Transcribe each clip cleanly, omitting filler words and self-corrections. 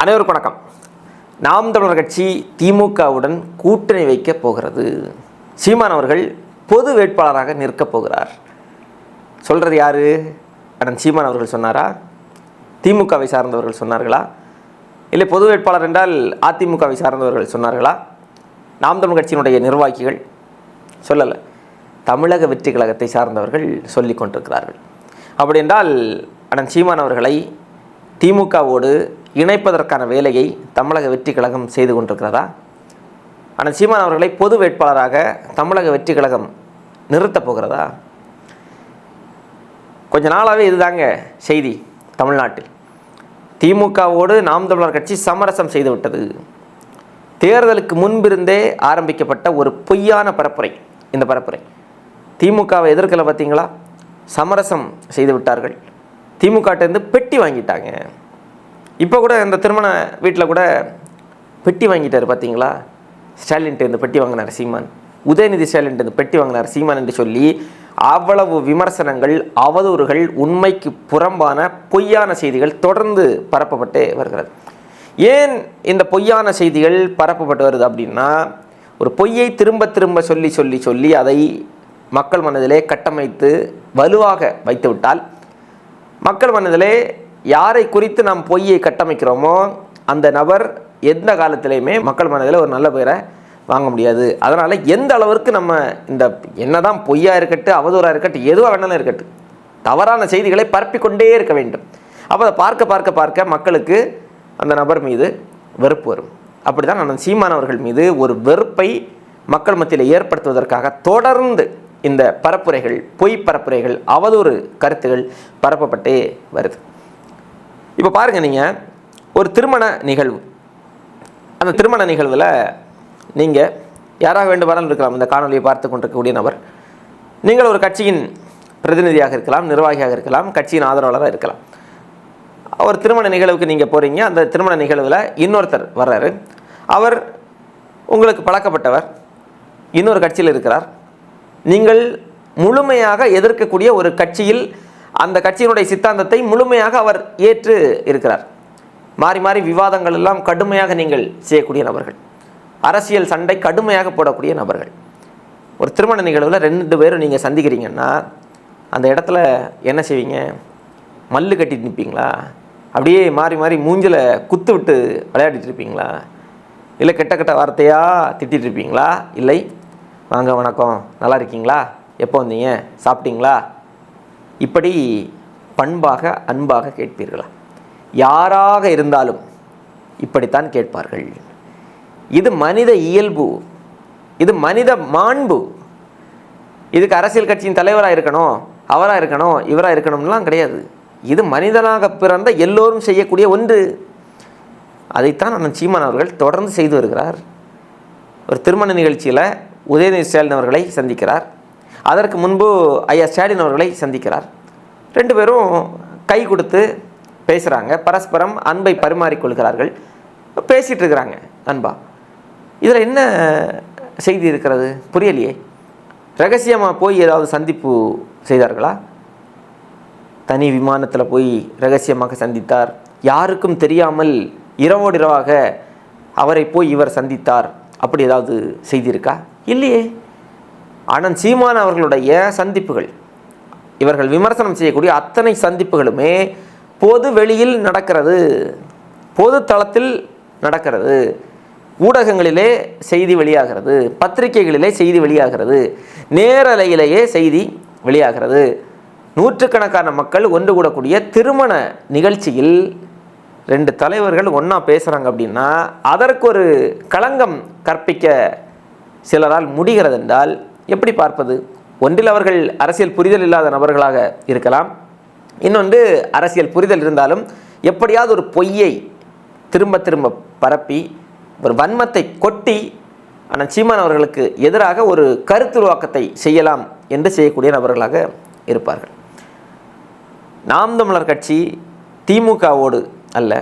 அனைவருக்கும் வணக்கம். நாம் தமிழர் கட்சி திமுகவுடன் கூட்டணி வைக்கப் போகிறது. சீமான் அவர்கள் பொது வேட்பாளராக நிற்கப் போகிறார். சொல்கிறது யார்? அண்ணன் சீமான் அவர்கள் சொன்னாரா? திமுகவை சார்ந்தவர்கள் சொன்னார்களா? இல்லை பொது வேட்பாளர் என்றால் அதிமுகவை சார்ந்தவர்கள் சொன்னார்களா? நாம் தமிழர் கட்சியினுடைய நிர்வாகிகள் சொல்லலை, தமிழக வெற்றி கழகத்தை சார்ந்தவர்கள் சொல்லி கொண்டிருக்கிறார்கள். அப்படி என்றால் அண்ணன் சீமான் அவர்களை திமுகவோடு இணைப்பதற்கான வேலையை தமிழக வெற்றி கழகம் செய்து கொண்டிருக்கிறதா? அண்ணன் சீமான் அவர்களை பொது வேட்பாளராக தமிழக வெற்றி கழகம் நிறுத்தப் போகிறதா? கொஞ்ச நாளாகவே இதுதாங்க செய்தி. தமிழ்நாட்டில் திமுகவோடு நாம் தமிழர் கட்சி சமரசம் செய்துவிட்டது. தேர்தலுக்கு முன்பிருந்தே ஆரம்பிக்கப்பட்ட ஒரு பொய்யான பரப்புரை. இந்த பரப்புரை திமுகவை எதிர்க்கல, பார்த்தீங்களா? சமரசம் செய்து விட்டார்கள். திமுகட்டேருந்து பெட்டி வாங்கிட்டாங்க. இப்போ கூட இந்த திருமண வீட்டில் கூட பெட்டி வாங்கிட்டார், பார்த்தீங்களா? ஸ்டாலின்ட்டு பெட்டி வாங்கினார் சீமான், உதயநிதி ஸ்டாலின்ட்டு பெட்டி வாங்கினார் சீமான் என்று சொல்லி அவ்வளவு விமர்சனங்கள், அவதூறுகள், உண்மைக்கு புறம்பான பொய்யான செய்திகள் தொடர்ந்து பரப்பப்பட்டு வருகிறது. ஏன் இந்த பொய்யான செய்திகள் பரப்பப்பட்டு வருது அப்படின்னா, ஒரு பொய்யை திரும்ப திரும்ப சொல்லி சொல்லி சொல்லி அதை மக்கள் மனதிலே கட்டமைத்து வலுவாக வைத்துவிட்டால், மக்கள் மனதிலே யாரை குறித்து நாம் பொய்யை கட்டமைக்கிறோமோ அந்த நபர் எந்த காலத்திலையுமே மக்கள் மனதில் ஒரு நல்ல பேரை வாங்க முடியாது. அதனால் எந்த அளவிற்கு நம்ம இந்த என்னதான் பொய்யாக இருக்கட்டும், அவதூறாக இருக்கட்டும், எதுவாக வேணாலும் இருக்கட்டும், தவறான செய்திகளை பரப்பிக்கொண்டே இருக்க வேண்டும். அப்போ அதை பார்க்க பார்க்க பார்க்க மக்களுக்கு அந்த நபர் மீது வெறுப்பு வரும். அப்படி தான் நான் சீமானவர்கள் மீது ஒரு வெறுப்பை மக்கள் மத்தியில் ஏற்படுத்துவதற்காக தொடர்ந்து இந்த பரப்புரைகள், பொய் பரப்புரைகள், அவதூறு கருத்துகள் பரப்பப்பட்டே வருது. இப்போ பாருங்கள், நீங்கள் ஒரு திருமண நிகழ்வு, அந்த திருமண நிகழ்வில் நீங்கள் யாராக வேண்டுமானாலும் இருக்கலாம். இந்த காணொலியை பார்த்து கொண்டிருக்கக்கூடிய நபர் நீங்கள் ஒரு கட்சியின் பிரதிநிதியாக இருக்கலாம், நிர்வாகியாக இருக்கலாம், கட்சியின் ஆதரவாளராக இருக்கலாம். ஒரு திருமண நிகழ்வுக்கு நீங்கள் போகிறீங்க. அந்த திருமண நிகழ்வில் இன்னொருத்தர் வர்றாரு. அவர் உங்களுக்கு பழக்கப்பட்டவர், இன்னொரு கட்சியில் இருக்கிறார். நீங்கள் முழுமையாக எதிர்க்கக்கூடிய ஒரு கட்சியில் அந்த கட்சியினுடைய சித்தாந்தத்தை முழுமையாக அவர் ஏற்று இருக்கிறார். மாறி மாறி விவாதங்கள் எல்லாம் கடுமையாக நீங்கள் செய்யக்கூடிய நபர்கள், அரசியல் சண்டை கடுமையாக போடக்கூடிய நபர்கள். ஒரு திருமண நிகழ்வில் 2 பேரும் நீங்கள் சந்திக்கிறீங்கன்னா அந்த இடத்துல என்ன செய்வீங்க? மல்லு கட்டிட்டு நிற்பீங்களா? அப்படியே மாறி மாறி மூஞ்சில் குத்து விட்டு விளையாடிட்டு இருப்பீங்களா? இல்லை கெட்ட கெட்ட வார்த்தையாக திட்டிகிட்டு இருப்பீங்களா? இல்லை வாங்க வணக்கம், நல்லா இருக்கீங்களா, எப்போ வந்தீங்க, சாப்பிட்டீங்களா, இப்படி பண்பாக அன்பாக கேட்பீர்களா? யாராக இருந்தாலும் இப்படித்தான் கேட்பார்கள். இது மனித இயல்பு, இது மனித மாண்பு. இதுக்கு அரசியல் கட்சியின் தலைவராக இருக்கணும், அவராக இருக்கணும், இவராக இருக்கணும்லாம் கிடையாது. இது மனிதனாக பிறந்த எல்லோரும் செய்யக்கூடிய ஒன்று. அதைத்தான் அண்ணன் சீமான் அவர்கள் தொடர்ந்து செய்து வருகிறார். ஒரு திருமண நிகழ்ச்சியில் உதயநிதி ஸ்டாலின் அவர்களை சந்திக்கிறார். அதற்கு முன்பு ஐயா ஸ்டாலின் அவர்களை சந்திக்கிறார். 2 பேரும் கை கொடுத்து பேசுகிறாங்க, பரஸ்பரம் அன்பை பரிமாறிக்கொள்கிறார்கள், பேசிகிட்டு இருக்கிறாங்க அன்பா. இதில் என்ன செய்தி இருக்கிறது? புரியலையே. ரகசியமாக போய் ஏதாவது சந்திப்பு செய்தார்களா? தனி விமானத்தில் போய் ரகசியமாக சந்தித்தார், யாருக்கும் தெரியாமல் இரவோடு இரவாக அவரை போய் இவர் சந்தித்தார், அப்படி ஏதாவது செய்தி இருக்கா? இல்லையே. அண்ணன் சீமான் அவர்களுடைய சந்திப்புகள், இவர்கள் விமர்சனம் செய்யக்கூடிய அத்தனை சந்திப்புகளுமே பொது வெளியில் நடக்கிறது, பொது தளத்தில் நடக்கிறது, ஊடகங்களிலே செய்தி வெளியாகிறது, பத்திரிகைகளிலே செய்தி வெளியாகிறது, நேரலையிலேயே செய்தி வெளியாகிறது. நூற்றுக்கணக்கான மக்கள் ஒன்று கூடக்கூடிய திருமண நிகழ்ச்சியில் 2 தலைவர்கள் ஒன்றா பேசுகிறாங்க அப்படின்னா அதற்கு ஒரு களங்கம் கற்பிக்க சிலரால் முடிகிறது என்றால் எப்படி பார்ப்பது? ஒன்றில் அவர்கள் அரசியல் புரிதல் இல்லாத நபர்களாக இருக்கலாம், இன்னொன்று அரசியல் புரிதல் இருந்தாலும் எப்படியாவது ஒரு பொய்யை திரும்ப திரும்ப பரப்பி ஒரு வன்மத்தை கொட்டி ஆனால் சீமான் அவர்களுக்கு எதிராக ஒரு கருத்துருவாக்கத்தை செய்யலாம் என்று செய்யக்கூடிய நபர்களாக இருப்பார்கள். நாம் தமிழர் கட்சி திமுகவோடு அல்ல,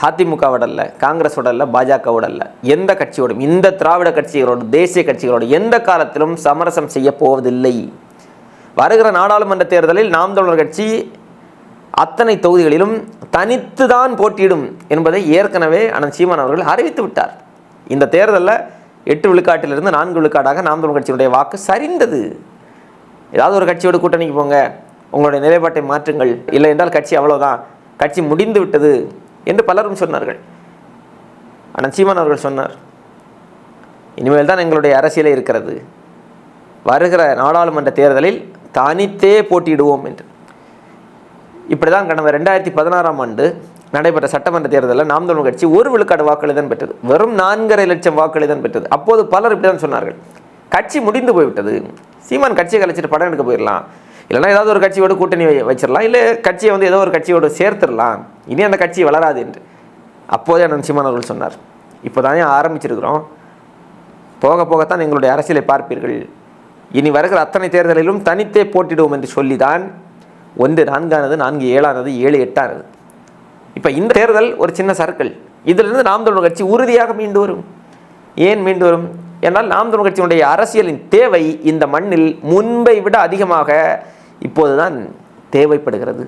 அதிமுகவோடு அல்ல, காங்கிரஸோடு அல்ல, பாஜகவோடு அல்ல, எந்த கட்சியோடும், இந்த திராவிட கட்சிகளோடு, தேசிய கட்சிகளோடு எந்த காலத்திலும் சமரசம் செய்ய போவதில்லை. வருகிற நாடாளுமன்ற தேர்தலில் நாம் தமிழர் கட்சி அத்தனை தொகுதிகளிலும் தனித்து தான் போட்டியிடும் என்பதை ஏற்கனவே அண்ணன் சீமான் அவர்கள் அறிவித்து விட்டார். இந்த தேர்தலில் 8 விழுக்காட்டிலிருந்து 4 விழுக்காடாக நாம் தமிழர் கட்சியினுடைய வாக்கு சரிந்தது. ஏதாவது ஒரு கட்சியோட கூட்டணிக்கு போங்க, உங்களுடைய நிலைப்பாட்டை மாற்றுங்கள், இல்லை என்றால் கட்சி அவ்வளோதான், கட்சி முடிந்து விட்டது என்று பலரும் சொன்னார்கள். அண்ணன் சீமான் அவர்கள் சொன்னார், இனிமேல் தான் எங்களுடைய அரசியலே இருக்கிறது, வருகிற நாடாளுமன்ற தேர்தலில் தனித்தே போட்டியிடுவோம் என்று. இப்படி தான் கடந்த 2016ஆம் ஆண்டு நடைபெற்ற சட்டமன்ற தேர்தலில் நாம் தமிழர் கட்சி 1 விழுக்காடு வாக்குகளை தான் பெற்றது. வெறும் 4.5 லட்சம் வாக்குகளை தான் பெற்றது. அப்போது பலர் இப்படி தான் சொன்னார்கள், கட்சி முடிந்து போய்விட்டது, சீமான் கட்சியை கழிச்சிட்டு படம் எடுக்க போயிடலாம், இல்லைனா ஏதாவது ஒரு கட்சியோடு கூட்டணி வச்சிடலாம், இல்லை கட்சியை ஏதோ ஒரு கட்சியோடு சேர்த்துடலாம், இனி அந்த கட்சி வளராது என்று அப்போதே அண்ணன் சீமான் அவர்கள் சொன்னார். இப்போ தானே ஆரம்பிச்சிருக்கிறோம், போக போகத்தான் எங்களுடைய அரசியலை பார்ப்பீர்கள், இனி வருகிற அத்தனை தேர்தலிலும் தனித்தே போட்டிடுவோம் என்று சொல்லி தான் 1 4 4 7 7 8. இப்போ இந்த தேர்தல் ஒரு சின்ன சர்க்கிள், இதிலிருந்து நாம் தமிழர் கட்சி உறுதியாக மீண்டு வரும். ஏன் மீண்டு வரும் என்றால், நாம் தமிழர் கட்சியினுடைய அரசியலின் தேவை இந்த மண்ணில் முன்பை விட அதிகமாக இப்போதுதான் தேவைப்படுகிறது.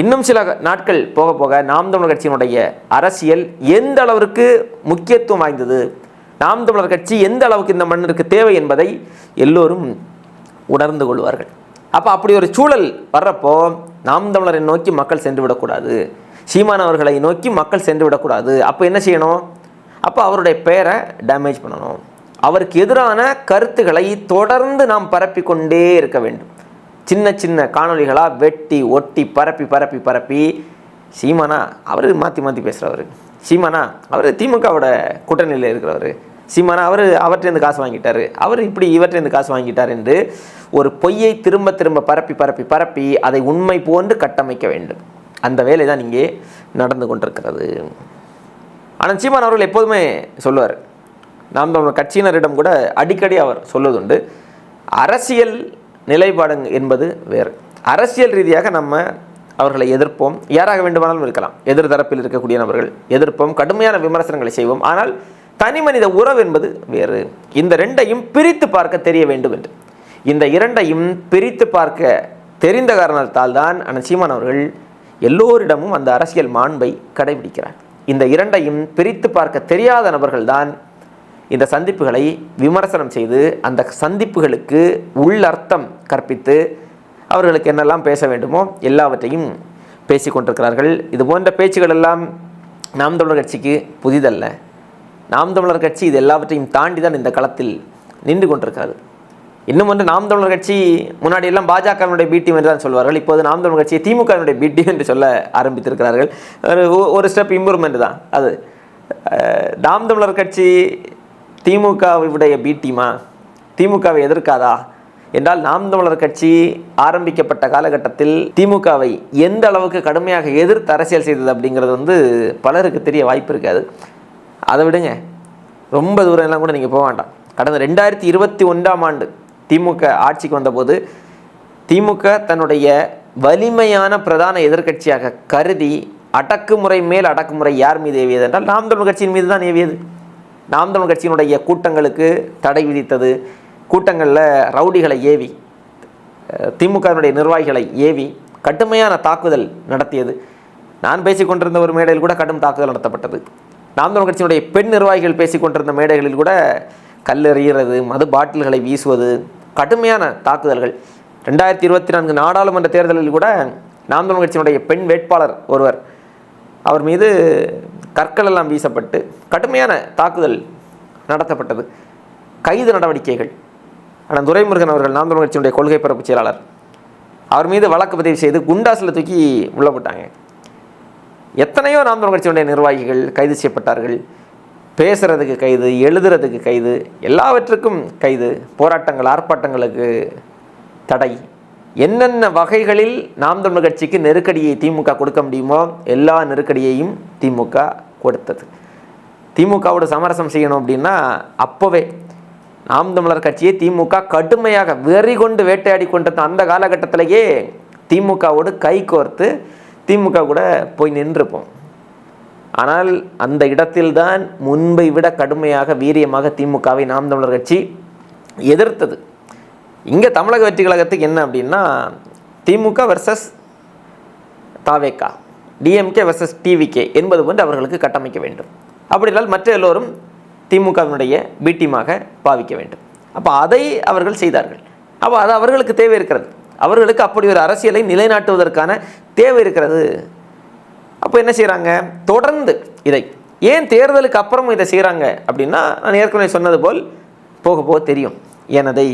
இன்னும் சில நாட்கள் போக போக நாம் தமிழர் கட்சியினுடைய அரசியல் எந்த அளவிற்கு முக்கியத்துவம் வாய்ந்தது, நாம் தமிழர் கட்சி எந்த அளவுக்கு இந்த மண்ணிற்கு தேவை என்பதை எல்லோரும் உணர்ந்து கொள்வார்கள். அப்போ அப்படி ஒரு சூழல் வர்றப்போ நாம் தமிழரை நோக்கி மக்கள் சென்று விடக்கூடாது, சீமான் அவர்களை நோக்கி மக்கள் சென்று விடக்கூடாது. அப்போ என்ன செய்யணும்? அப்போ அவருடைய பெயரை டேமேஜ் பண்ணணும், அவருக்கு எதிரான கருத்துக்களை தொடர்ந்து நாம் பரப்பி கொண்டே இருக்க வேண்டும். சின்ன சின்ன காணொலிகளாக வெட்டி ஒட்டி பரப்பி பரப்பி பரப்பி, சீமானா அவர் மாற்றி மாற்றி பேசுகிறவர், சீமானா அவர் திமுகவோட கூட்டணியில் இருக்கிறவர், சீமானா அவர் அவற்றிலிருந்து காசு வாங்கிட்டார், அவர் இப்படி இவற்றிலிருந்து காசு வாங்கிட்டார் என்று ஒரு பொய்யை திரும்ப திரும்ப பரப்பி பரப்பி பரப்பி அதை உண்மை போன்று கட்டமைக்க வேண்டும். அந்த வேலை தான் இங்கே நடந்து கொண்டிருக்கிறது. ஆனால் சீமான் அவர்கள் எப்போதுமே சொல்லுவார், நாம் தமிழர் கட்சியினரிடம் கூட அடிக்கடி அவர் சொல்வதுண்டு, அரசியல் நிலைப்பாடு என்பது வேறு. அரசியல் ரீதியாக நம்ம அவர்களை எதிர்ப்போம், யாராக வேண்டுமானாலும் இருக்கலாம், எதிர்தரப்பில் இருக்கக்கூடிய நபர்கள் எதிர்ப்போம், கடுமையான விமர்சனங்களை செய்வோம். ஆனால் தனி மனித உறவு என்பது வேறு. இந்த ரெண்டையும் பிரித்து பார்க்க தெரிய வேண்டும் என்று, இந்த இரண்டையும் பிரித்து பார்க்க தெரிந்த காரணத்தால் தான் அண்ணன் சீமான் அவர்கள் எல்லோரிடமும் அந்த அரசியல் மாண்பை கடைபிடிக்கிறார். இந்த இரண்டையும் பிரித்து பார்க்க தெரியாத நபர்கள் தான் இந்த சந்திப்புகளை விமர்சனம் செய்து அந்த சந்திப்புகளுக்கு உள்ளர்த்தம் கற்பித்து அவர்களுக்கு என்னெல்லாம் பேச வேண்டுமோ எல்லாவற்றையும் பேசி கொண்டிருக்கிறார்கள். இது போன்ற பேச்சுகள் எல்லாம் நாம் தமிழர் கட்சிக்கு புதிதல்ல. நாம் தமிழர் கட்சி இது எல்லாவற்றையும் தாண்டி தான் இந்த களத்தில் நின்று கொண்டிருக்கிறது. இன்னும் ஒன்று, நாம் தமிழர் கட்சி முன்னாடி எல்லாம் பாஜகவினுடைய பி டீம் என்று தான் சொல்வார்கள், இப்போது நாம் தமிழர் கட்சியை திமுகவினுடைய பி டீம் என்று சொல்ல ஆரம்பித்திருக்கிறார்கள். ஒரு ஸ்டெப் இம்ப்ரூவ்மெண்ட் தான் அது. நாம் தமிழர் கட்சி திமுகவுடைய பி டீமா, திமுகவை எதிர்க்காதா என்றால், நாம் தமிழர் கட்சி ஆரம்பிக்கப்பட்ட காலகட்டத்தில் திமுகவை எந்த அளவுக்கு கடுமையாக எதிர்த்து அரசியல் செய்தது அப்படிங்கிறது பலருக்கு தெரிய வாய்ப்பு இருக்காது. அதை விடுங்க, ரொம்ப தூரம் எல்லாம் கூட நீங்கள் போக வேண்டாம். கடந்த 2021ஆம் ஆண்டு திமுக ஆட்சிக்கு வந்தபோது திமுக தன்னுடைய வலிமையான பிரதான எதிர்க்கட்சியாக கருதி அடக்குமுறை மேல் அடக்குமுறை யார் மீது ஏவியது என்றால் நாம் தமிழர் கட்சியின் மீது தான் ஏவியது. நாம் தமிழர் கட்சியினுடைய கூட்டங்களுக்கு தடை விதித்தது, கூட்டங்களில் ரவுடிகளை ஏவி, திமுகவினுடைய நிர்வாகிகளை ஏவி கடுமையான தாக்குதல் நடத்தியது. நான் பேசிக்கொண்டிருந்த ஒரு மேடையில் கூட கடும் தாக்குதல் நடத்தப்பட்டது. நாம் தமிழர் கட்சியினுடைய பெண் நிர்வாகிகள் பேசிக்கொண்டிருந்த மேடைகளில் கூட கல்லெறிகிறது, மது பாட்டில்களை வீசுவது, கடுமையான தாக்குதல்கள். 2024 நாடாளுமன்ற தேர்தலில் கூட நாம் தமிழர் கட்சியினுடைய பெண் வேட்பாளர் ஒருவர், அவர் மீது கற்கள் எல்லாம் வீசப்பட்டு கடுமையான தாக்குதல் நடத்தப்பட்டது. கைது நடவடிக்கைகள். ஆனால் துரைமுருகன் அவர்கள் நாம் தமிழர் கட்சியினுடைய கொள்கை பரப்பு செயலாளர், அவர் மீது வழக்கு பதிவு செய்து குண்டாசில் தூக்கி உள்ள போட்டாங்க. எத்தனையோ நாம் தமிழர் கட்சியினுடைய நிர்வாகிகள் கைது செய்யப்பட்டார்கள். பேசுகிறதுக்கு கைது, எழுதுறதுக்கு கைது, எல்லாவற்றுக்கும் கைது, போராட்டங்கள் ஆர்ப்பாட்டங்களுக்கு தடை. என்னென்ன வகைகளில் நாம் தமிழர் கட்சிக்கு நெருக்கடியை திமுக கொடுக்க முடியுமோ எல்லா நெருக்கடியையும் திமுக கொடுத்தது. திமுகவோட சமரசம் செய்யணும் அப்படின்னா அப்போவே நாம் தமிழர் கட்சியை திமுக கடுமையாக வெறி கொண்டு வேட்டையாடி கொண்டிருந்த அந்த காலகட்டத்திலேயே திமுகவோடு கை கோர்த்து திமுக கூட போய் நின்றுப்போம். ஆனால் அந்த இடத்தில்தான் முன்பை விட கடுமையாக வீரியமாக திமுகவை நாம் தமிழர் கட்சி எதிர்த்தது. இங்கே தமிழக வெற்றி கழகத்துக்கு என்ன அப்படின்னா, திமுக வெர்சஸ் தாவேகா, டிஎம்கே வெர்சஸ் டிவிகே என்பது போன்று அவர்களுக்கு கட்டமைக்க வேண்டும். அப்படினால் மற்ற எல்லோரும் திமுகவினுடைய பி டீமாக பாவிக்க வேண்டும். அப்போ அதை அவர்கள் செய்தார்கள். அப்போ அது அவர்களுக்கு தேவை இருக்கிறது. அவர்களுக்கு அப்படி ஒரு அரசியலை நிலைநாட்டுவதற்கான தேவை இருக்கிறது. அப்போ என்ன செய்கிறாங்க? தொடர்ந்து இதை ஏன் தேர்தலுக்கு அப்புறம் இதை செய்கிறாங்க அப்படின்னா, நான் ஏற்கனவே சொன்னது போல் போக போக தெரியும் ஏன் அதை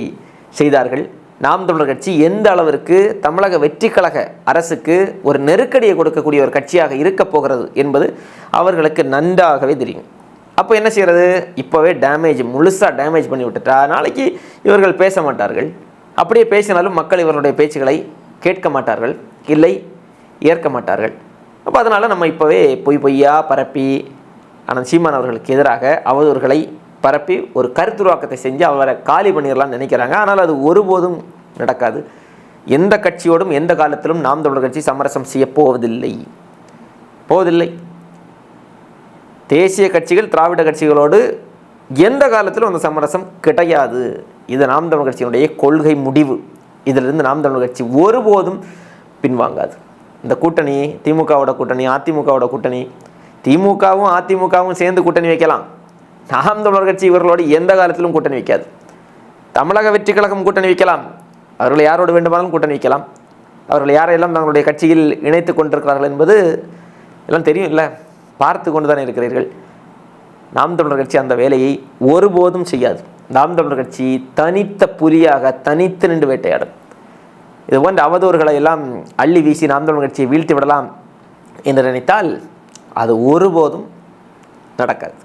செய்தார்கள். நாம் தமிழர் கட்சி எந்த அளவிற்கு தமிழக வெற்றி கழக அரசுக்கு ஒரு நெருக்கடியை கொடுக்கக்கூடிய ஒரு கட்சியாக இருக்க போகிறது என்பது அவர்களுக்கு நன்றாகவே தெரியும். அப்போ என்ன செய்கிறது? இப்போவே முழுசாக டேமேஜ் பண்ணி விட்டுட்டா நாளைக்கு இவர்கள் பேச மாட்டார்கள். அப்படியே பேசினாலும் மக்கள் இவர்களுடைய பேச்சுகளை கேட்க மாட்டார்கள், இல்லை ஏற்க மாட்டார்கள். அப்போ அதனால் நம்ம இப்போவே பொய்யா பரப்பி ஆனால் சீமான் அவர்களுக்கு எதிராக அவதூறுகளை பரப்பி ஒரு கருத்துருவாக்கத்தை செஞ்சு அவரை காலி பண்ணிடலாம்னு நினைக்கிறாங்க. ஆனால் அது ஒருபோதும் நடக்காது. எந்த கட்சியோடும் எந்த காலத்திலும் நாம் தமிழர் கட்சி சமரசம் செய்ய போவதில்லை. தேசிய கட்சிகள் திராவிட கட்சிகளோடு எந்த காலத்திலும் அந்த சமரசம் கிடையாது. இது நாம் தமிழர் கட்சியினுடைய கொள்கை முடிவு. இதிலிருந்து நாம் தமிழர் கட்சி ஒருபோதும் பின்வாங்காது. இந்த கூட்டணி, திமுகவோட கூட்டணி, அதிமுகவோட கூட்டணி, திமுகவும் அதிமுகவும் சேர்ந்து கூட்டணி வைக்கலாம். நாம் தமிழர் கட்சி இவர்களோடு எந்த காலத்திலும் கூட்டணி வைக்காது. தமிழக வெற்றி கழகம் கூட்டணி வைக்கலாம், அவர்கள் யாரோடு வேண்டுமானாலும் கூட்டணி வைக்கலாம். அவர்கள் யாரையெல்லாம் தங்களுடைய கட்சியில் இணைத்து கொண்டிருக்கிறார்கள் என்பது எல்லாம் தெரியும் இல்லை, பார்த்து கொண்டு தானே இருக்கிறீர்கள். நாம் தமிழர் கட்சி அந்த வேலையை ஒருபோதும் செய்யாது. நாம் தமிழர் கட்சி தனித்த புலியாக தனித்து நின்று வேட்டையாடும். இது போன்ற அவதூறுகளை எல்லாம் அள்ளி வீசி நாம் தமிழர் கட்சியை வீழ்த்தி விடலாம் என்று நினைத்தால் அது ஒருபோதும் நடக்காது.